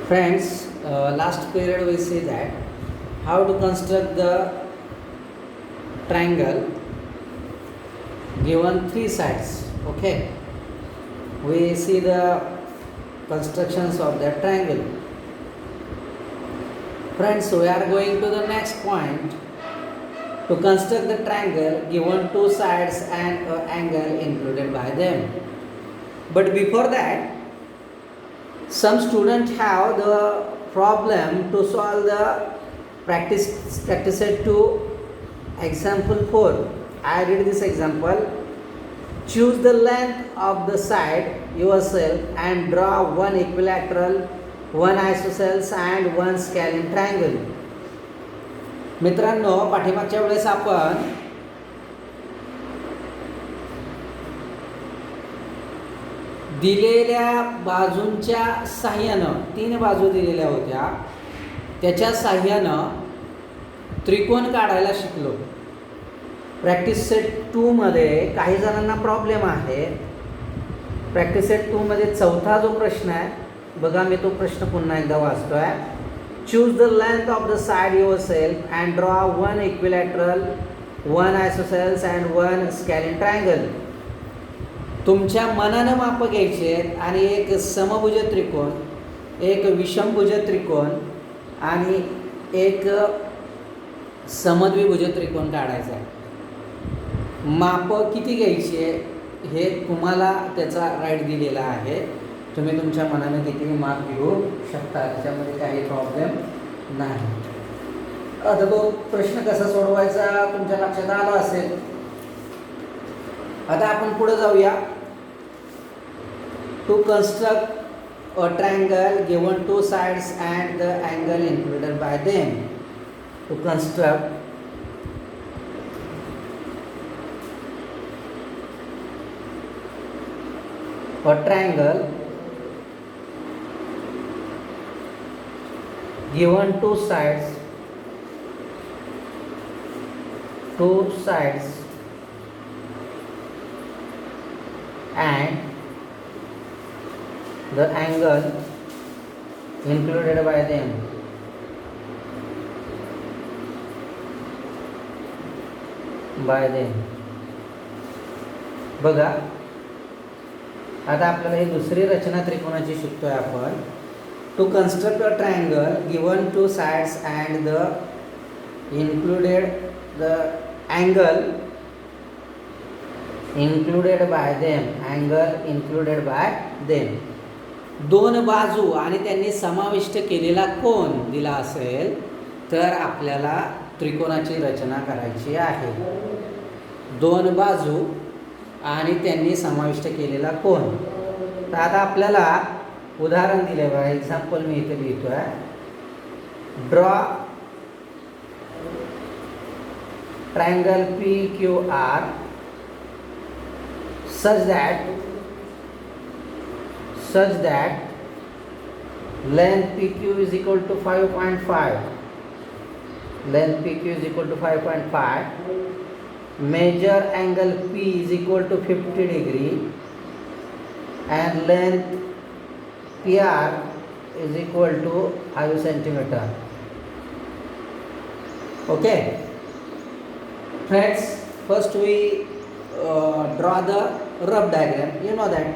Friends, last period we see that how to construct the triangle given three sides. Okay, we see the constructions of the triangle. Friends, we are going to the next point to construct the triangle given two sides and an angle included by them. But before that, some students have the problem to solve the practice set to example 4. I read this example. Choose the length of the side yourself and draw one equilateral, one isosceles and one scalene triangle. मित्रांनो, पाठीमागच्या वेळेस आपण दिलेल्या बाजूंच्या साह्यानं तीन बाजू दिलेल्या होत्या, त्याच्या साह्यानं त्रिकोण काढायला शिकलो. प्रॅक्टिस सेट 2 मध्ये काही जणांना प्रॉब्लेम आहे. प्रॅक्टिस सेट 2 मध्ये चौथा जो प्रश्न आहे बघा, मी तो प्रश्न पुन्हा एकदा वाचतोय. Choose the length of the side yourself and draw one equilateral, one isosceles and one scalene triangle. तुमच्या मनानं माप घ्यायचे आणि एक समभुज त्रिकोण, एक विषमभुज त्रिकोण आणि एक समद्विभुज त्रिकोण काढायचा आहे. माप किती घ्यायचे हे तुम्हाला त्याचा राईट दिलेला आहे. तुम्ही तुमच्या मनानं किती माप घेऊ शकता, त्याच्यामध्ये काही प्रॉब्लेम नाही. आता तो प्रश्न कसा सोडवायचा तुमच्या लक्षात आला असेल. आता आपण पुढे जाऊया. To construct a triangle given two sides and the angle included by them. To construct a triangle given two sides and the angle included by them. बघा, आता आपल्याला ही दुसरी रचना त्रिकोणाची शिकतोय आपण. To construct a triangle given two sides and the angle included by them. दोन बाजू आणि त्यांनी समाविष्ट केलेला कोन दिला असेल तर आपल्याला त्रिकोणाची रचना करायची आहे. दोन बाजू आणि त्यांनी समाविष्ट केलेला कोन. तर आता आपल्याला उदाहरण दिले बघा, एक्झाम्पल मी इथे लिहितोय. Draw triangle PQR such that length PQ is equal to 5.5. Measure angle P is equal to 50 degree and length PR is equal to 5 centimeter. Okay friends, first we draw the rough diagram. You know that.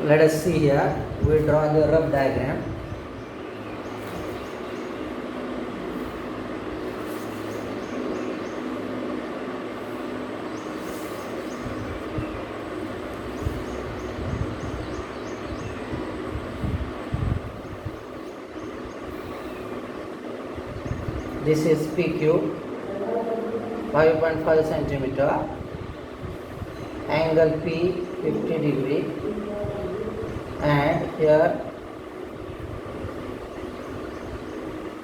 Let us see here. We draw the rough diagram. This is PQ, 5.5 centimeter, angle P 50 degree, and here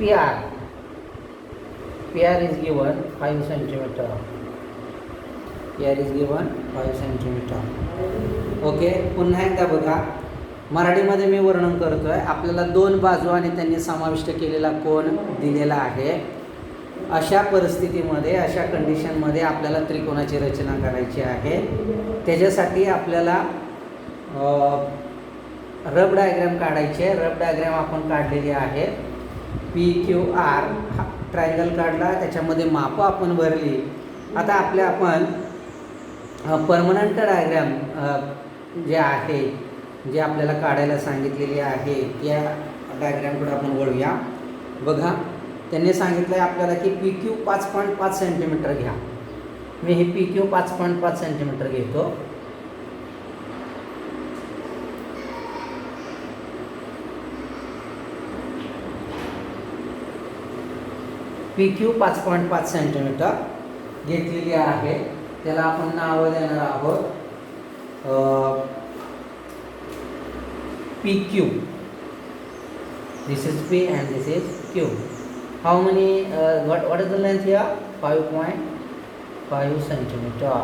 PR is given 5 centimeter. Okay, पुन्हा एकदा बघा, मराठीमध्ये मी वर्णन करतोय. आपल्याला दोन बाजू आणि त्यांनी समाविष्ट केलेला कोन दिलेला आहे. अशा परिस्थितीमध्ये, अशा कंडिशनमध्ये आपल्याला त्रिकोणाची रचना करायची आहे. त्याच्यासाठी आपल्याला रब डायग्राम काढायचे. रब डायग्राम आपण काढलेली आहे. PQR ट्रायंगल काढला, त्याच्यामध्ये मापं आपण भरली. आता आपण परमनंट डायग्राम जे आहे, जे आपल्याला काढायला सांगितलेली आहे, त्या डायग्रामकडे आपण वळूया. बघा, त्यांनी सांगितलं आहे आपल्याला की PQ 5.5 सेंटीमीटर घ्या. मी हे PQ 5.5 सेंटीमीटर घेतो. PQ 5.5 सेंटीमीटर घेतलेली आहे. त्याला आपण नाव देणार आहोत PQ. This is P and this is Q. How many? What is the length here? 5.5 centimetre.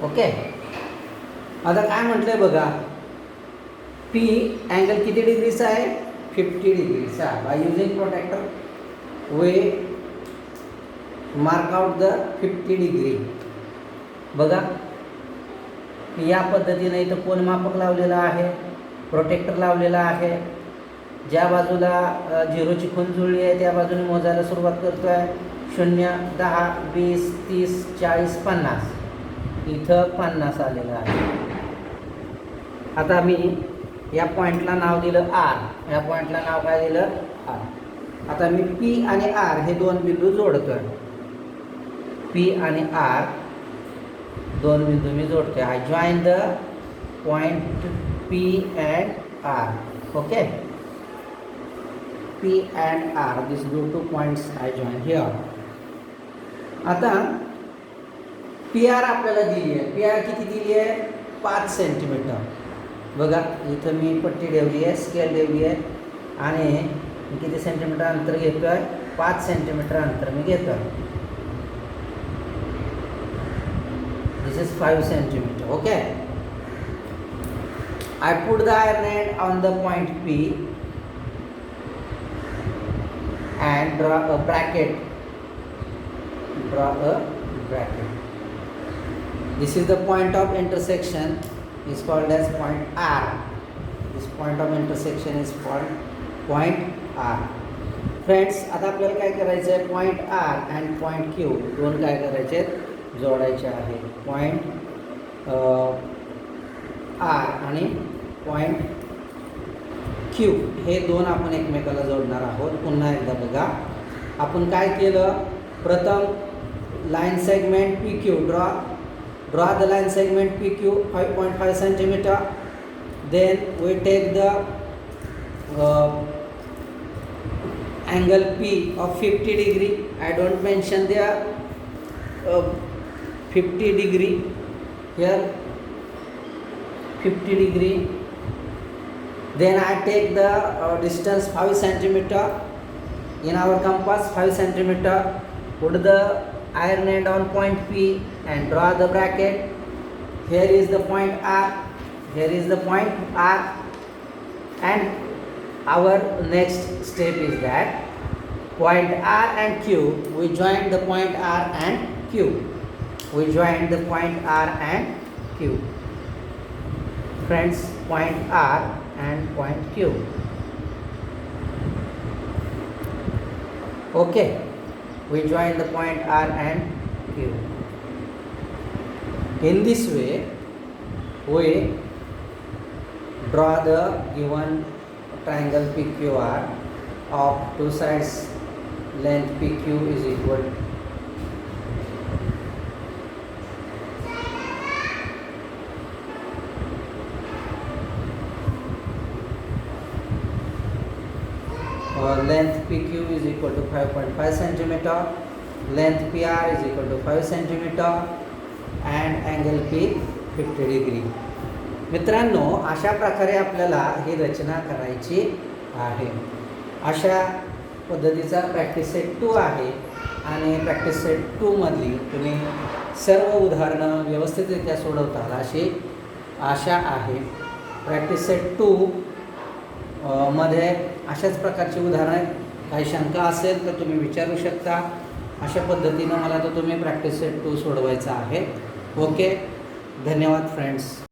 Okay. आता काय म्हटलंय बघा, P अँगल किती डिग्रीचा आहे? 50 डिग्रीचा. By using protractor we mark out the 50 degree. बघा, या पद्धतीने इथं कोनमापक लावलेला आहे, प्रोटेक्टर लावलेला आहे. ज्या बाजूला झिरोची खूण जुळली आहे त्या बाजूने मोजायला सुरुवात करतो आहे. 0, 10, 20, 30, 40, 50. इथं 50 आलेलं आहे. आता मी या पॉईंटला नाव दिलं R. या पॉईंटला नाव काय दिलं? R. आता मी P आणि R हे दोन बिंदू जोडतो आहे. P आणि R दोन बिंदू मी जोडतो. I join the point P and R. Okay. P and R, these two points I join here. आता PR आपल्याला दिली आहे. PR किती दिली आहे? 5 सेंटीमीटर. बघा, इथं मी पट्टी ठेवली आहे, स्केल ठेवली आहे आणि किती सेंटीमीटर अंतर घेतो आहे? 5 सेंटीमीटर अंतर मी घेतो आहे. This is 5 centimetre. Okay. I put the iron end on the point P and draw a bracket. This is the point of intersection, is called as point R. This point of intersection is called point R. Friends, आता आपल्याला काय करायचं आहे? Point R and point Q दोन काय करायचे? जोडायचे आहे. पॉईंट R आणि पॉईंट Q हे दोन आपण एकमेकाला जोडणार आहोत. पुन्हा एकदा बघा, आपण काय केलं? प्रथम line segment PQ draw the line segment PQ 5.5 centimetre. Then we take the angle P of 50 degree. I don't mention there 50 degree here. 50 degree. Then I take the distance 5 centimeter in our compass, 5 centimeter. Put the iron end on point P and draw the bracket. Here is the point R. Here is the point R. And our next step is that point R and Q, we join the point R and Q. We join the point R and Q. Friends, point R and point Q. Okay, we join the point R and Q. In this way, we draw the given triangle PQR of two sides. Length PQ is equal length PQ is equal to 5.5 centimeter, length PR is equal to 5 centimeter and angle P 50 degree. मित्रांनो, अशा प्रकारे आपल्याला ही रचना करायची आहे. अशा पद्धतीचा practice set 2 आहे आणि प्रॅक्टिस सेट 2 मधली तुम्ही सर्व उदाहरणं व्यवस्थितरित्या सोडवताल अशी आशा आहे. प्रॅक्टिस सेट 2 मध्ये अशाच प्रकारची उदाहरणं, काही शंका असेल तर तुम्ही विचारू शकता. अशा पद्धतीनं मला तर तुम्ही प्रॅक्टिस सेट 2 सोडवायचा आहे. ओके, धन्यवाद फ्रेंड्स.